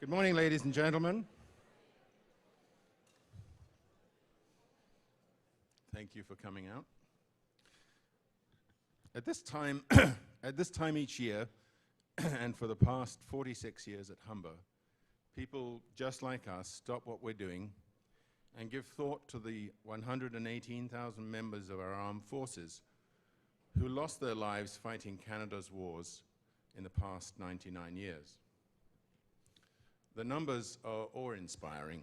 Good morning, ladies and gentlemen. Thank you for coming out. At this time, each year, and for the past 46 years at Humber, people just like us stop what we're doing and give thought to the 118,000 members of our armed forces who lost their lives fighting Canada's wars in the past 99 years. The numbers are awe-inspiring.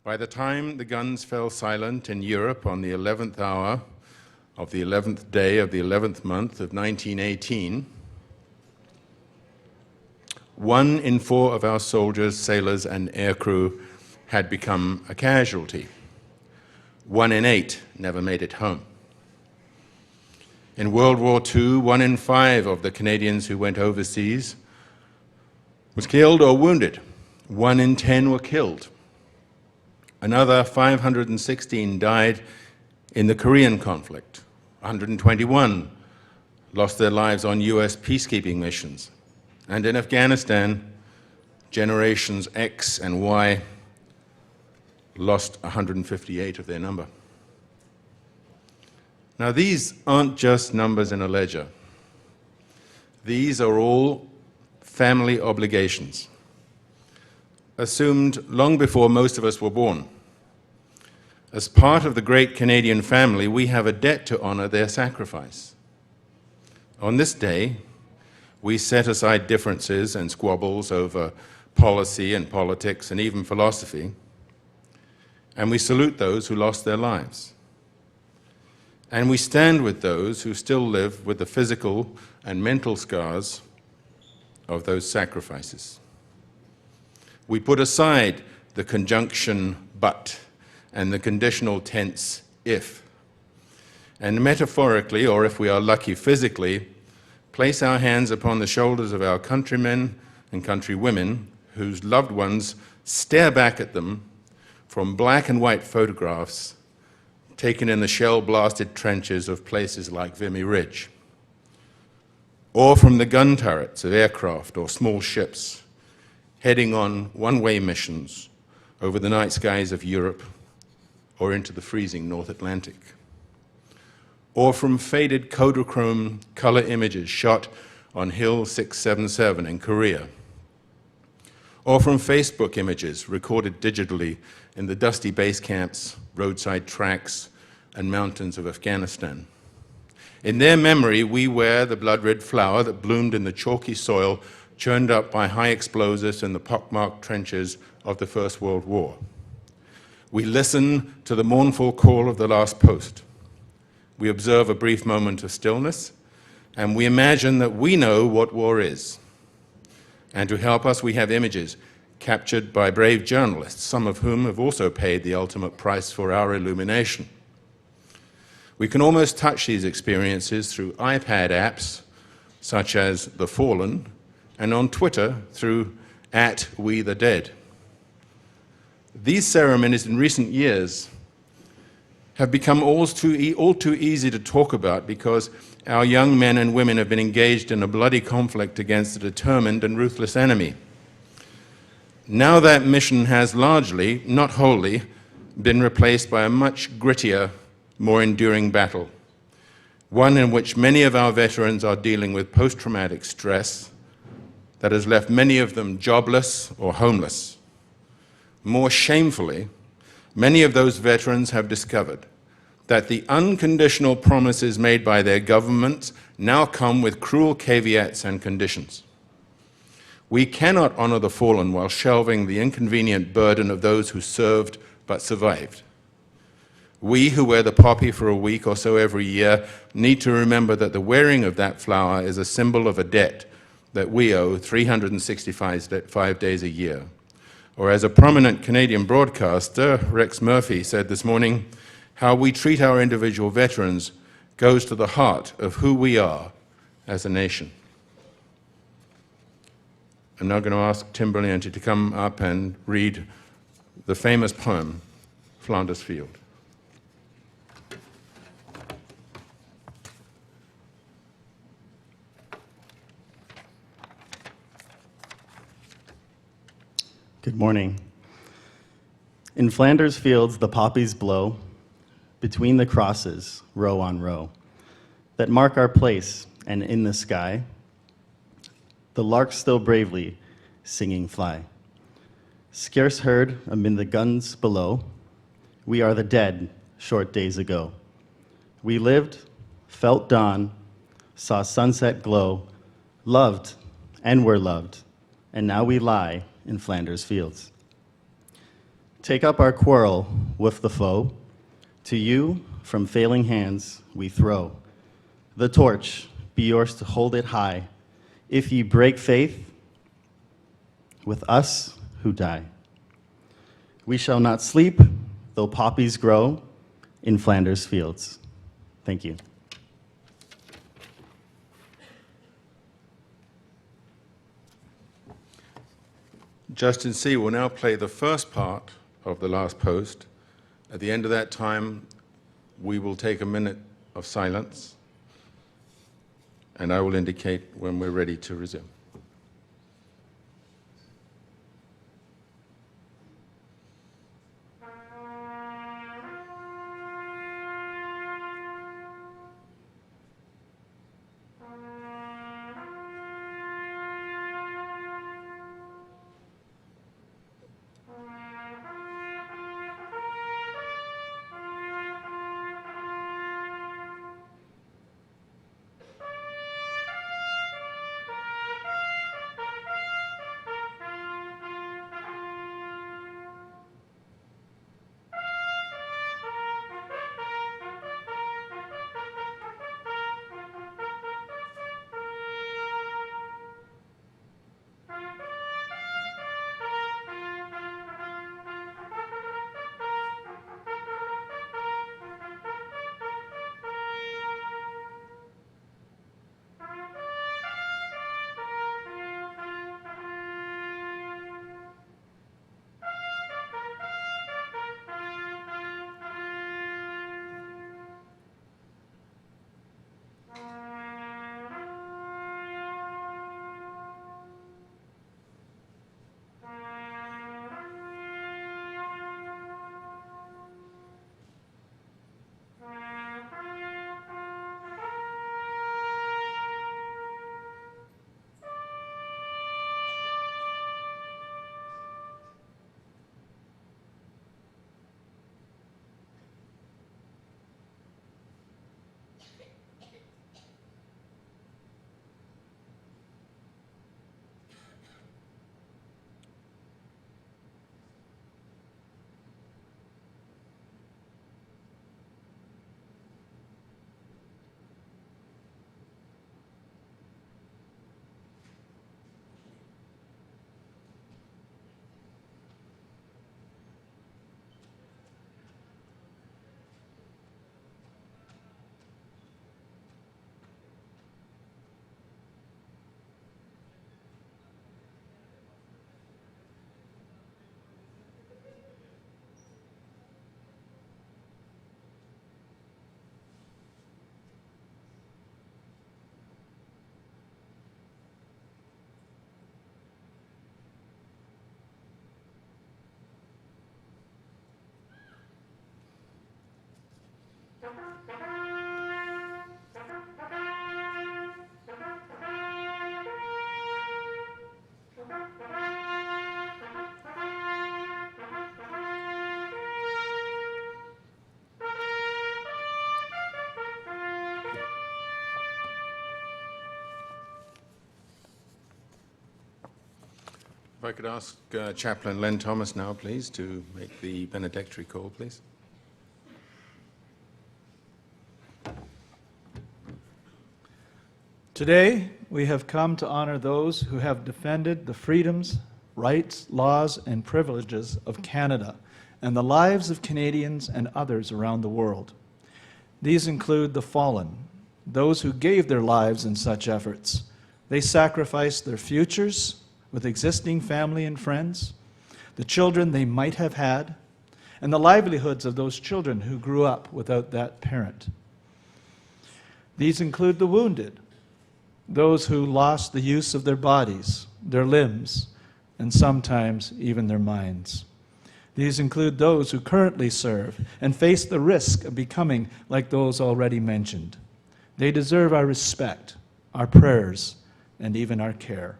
By the time the guns fell silent in Europe on the 11th hour of the 11th day of the 11th month of 1918, 1 in 4 of our soldiers, sailors, and aircrew had become a casualty. 1 in 8 never made it home. In World War II, 1 in 5 of the Canadians who went overseas was killed or wounded. 1 in 10 were killed. Another 516 died in the Korean conflict. 121 lost their lives on US peacekeeping missions. And in Afghanistan, generations X and Y lost 158 of their number. Now, these aren't just numbers in a ledger. These are all family obligations, assumed long before most of us were born. As part of the great Canadian family, we have a debt to honor their sacrifice. On this day, we set aside differences and squabbles over policy and politics and even philosophy, and we salute those who lost their lives. And we stand with those who still live with the physical and mental scars of those sacrifices. We put aside the conjunction but and the conditional tense if, and metaphorically, or if we are lucky physically, place our hands upon the shoulders of our countrymen and countrywomen whose loved ones stare back at them from black and white photographs taken in the shell-blasted trenches of places like Vimy Ridge, or from the gun turrets of aircraft or small ships heading on one-way missions over the night skies of Europe or into the freezing North Atlantic, or from faded Kodachrome color images shot on Hill 677 in Korea, or from Facebook images recorded digitally in the dusty base camps, roadside tracks, and mountains of Afghanistan. In their memory, we wear the blood-red flower that bloomed in the chalky soil churned up by high explosives in the pockmarked trenches of the First World War. We listen to the mournful call of the last post. We observe a brief moment of stillness, and we imagine that we know what war is. And to help us, we have images captured by brave journalists, some of whom have also paid the ultimate price for our illumination. We can almost touch these experiences through iPad apps, such as The Fallen, and on Twitter through @WeTheDead. These ceremonies in recent years have become all too easy to talk about because our young men and women have been engaged in a bloody conflict against a determined and ruthless enemy. Now that mission has largely, not wholly, been replaced by a much grittier, more enduring battle, one in which many of our veterans are dealing with post-traumatic stress that has left many of them jobless or homeless. More shamefully, many of those veterans have discovered that the unconditional promises made by their governments now come with cruel caveats and conditions. We cannot honor the fallen while shelving the inconvenient burden of those who served but survived. We who wear the poppy for a week or so every year need to remember that the wearing of that flower is a symbol of a debt that we owe 365 days a year. Or as a prominent Canadian broadcaster, Rex Murphy, said this morning, how we treat our individual veterans goes to the heart of who we are as a nation. I'm now going to ask Tim Brillianti to come up and read the famous poem, Flanders Field. Good morning. In Flanders fields the poppies blow, between the crosses, row on row, that mark our place, and in the sky, the larks still bravely singing fly. Scarce heard amid the guns below, we are the dead short days ago. We lived, felt dawn, saw sunset glow, loved and were loved, and now we lie in Flanders fields. Take up our quarrel with the foe, to you from failing hands we throw. The torch, be yours to hold it high, if ye break faith with us who die. We shall not sleep, though poppies grow in Flanders fields. Thank you. Justin C. will now play the first part of the last post. At the end of that time, we will take a minute of silence, and I will indicate when we're ready to resume. If I could ask Chaplain Len Thomas now, please, to make the benedictory call, please. Today, we have come to honor those who have defended the freedoms, rights, laws, and privileges of Canada and the lives of Canadians and others around the world. These include the fallen, those who gave their lives in such efforts. They sacrificed their futures with existing family and friends, the children they might have had, and the livelihoods of those children who grew up without that parent. These include the wounded, those who lost the use of their bodies, their limbs, and sometimes even their minds. These include those who currently serve and face the risk of becoming like those already mentioned. They deserve our respect, our prayers, and even our care.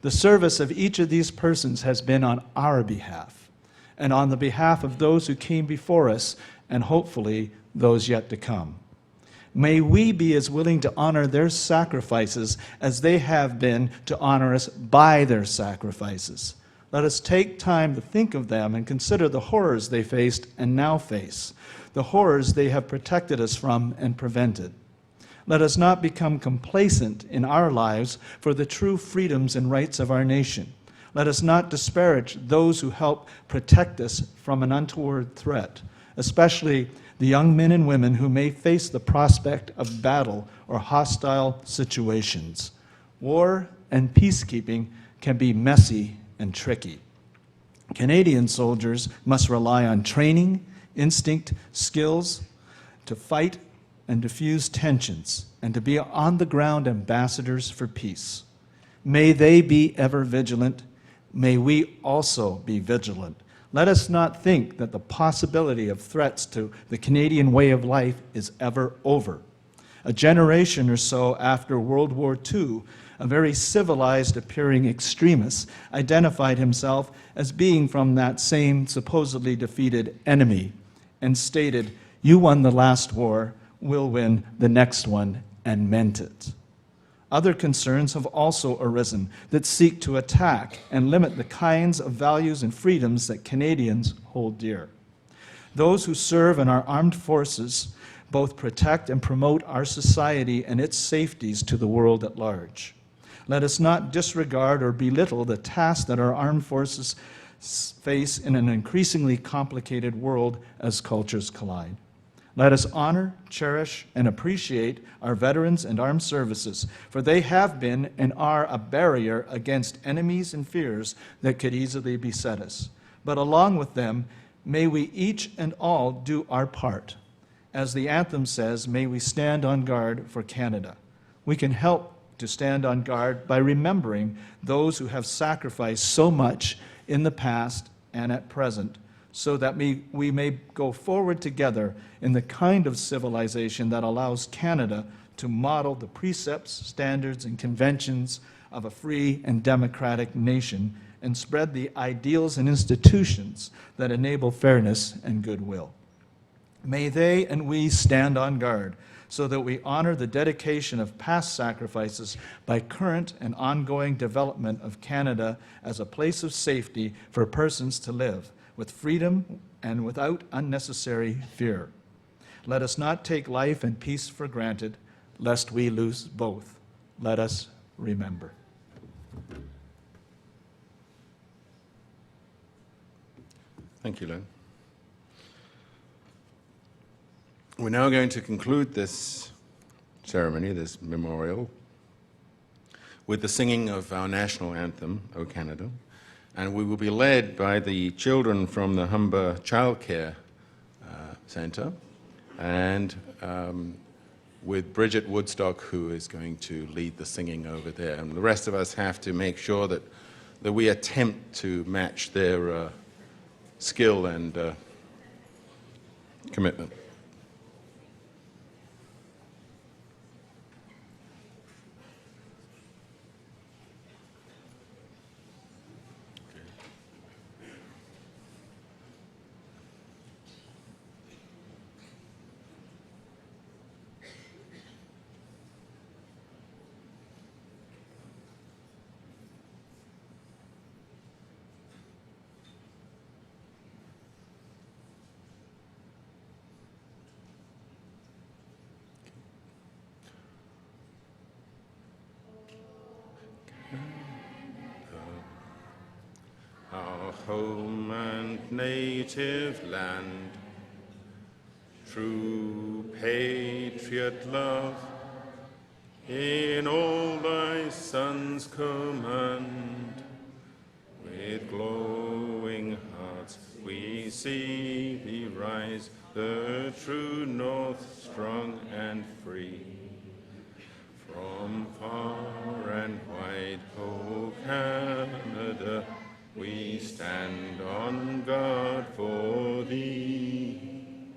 The service of each of these persons has been on our behalf and on the behalf of those who came before us and hopefully those yet to come. May we be as willing to honor their sacrifices as they have been to honor us by their sacrifices. Let us take time to think of them and consider the horrors they faced and now face, the horrors they have protected us from and prevented. Let us not become complacent in our lives for the true freedoms and rights of our nation. Let us not disparage those who help protect us from an untoward threat, especially the young men and women who may face the prospect of battle or hostile situations. War and peacekeeping can be messy and tricky. Canadian soldiers must rely on training, instinct, skills to fight and diffuse tensions, and to be on-the-ground ambassadors for peace. May they be ever vigilant. May we also be vigilant. Let us not think that the possibility of threats to the Canadian way of life is ever over. A generation or so after World War II, a very civilized-appearing extremist identified himself as being from that same supposedly defeated enemy and stated, "You won the last war, we'll win the next one," and meant it. Other concerns have also arisen that seek to attack and limit the kinds of values and freedoms that Canadians hold dear. Those who serve in our armed forces both protect and promote our society and its safeties to the world at large. Let us not disregard or belittle the tasks that our armed forces face in an increasingly complicated world as cultures collide. Let us honor, cherish, and appreciate our veterans and armed services, for they have been and are a barrier against enemies and fears that could easily beset us. But along with them, may we each and all do our part. As the anthem says, may we stand on guard for Canada. We can help to stand on guard by remembering those who have sacrificed so much in the past and at present, so that we may go forward together in the kind of civilization that allows Canada to model the precepts, standards, and conventions of a free and democratic nation and spread the ideals and institutions that enable fairness and goodwill. May they and we stand on guard so that we honor the dedication of past sacrifices by current and ongoing development of Canada as a place of safety for persons to live, with freedom and without unnecessary fear. Let us not take life and peace for granted, lest we lose both. Let us remember. Thank you, Len. We're now going to conclude this ceremony, this memorial, with the singing of our national anthem, O Canada. And we will be led by the children from the Humber Childcare Centre, and with Bridget Woodstock, who is going to lead the singing over there. And the rest of us have to make sure that we attempt to match their skill and commitment. Our home and native land, true patriot love, in all thy sons command. With glowing hearts we see thee rise, the true north strong and free. From far and wide, O Canada, we stand on guard for thee.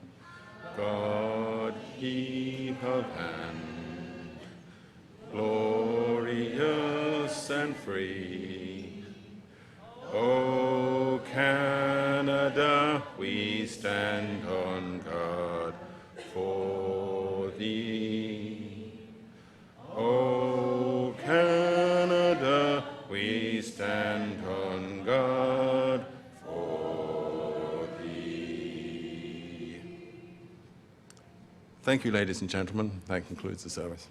God, keep of hand, glorious and free. O Canada, we stand on guard for thee. O Canada, we stand on guard for thee. Thank you, ladies and gentlemen. That concludes the service.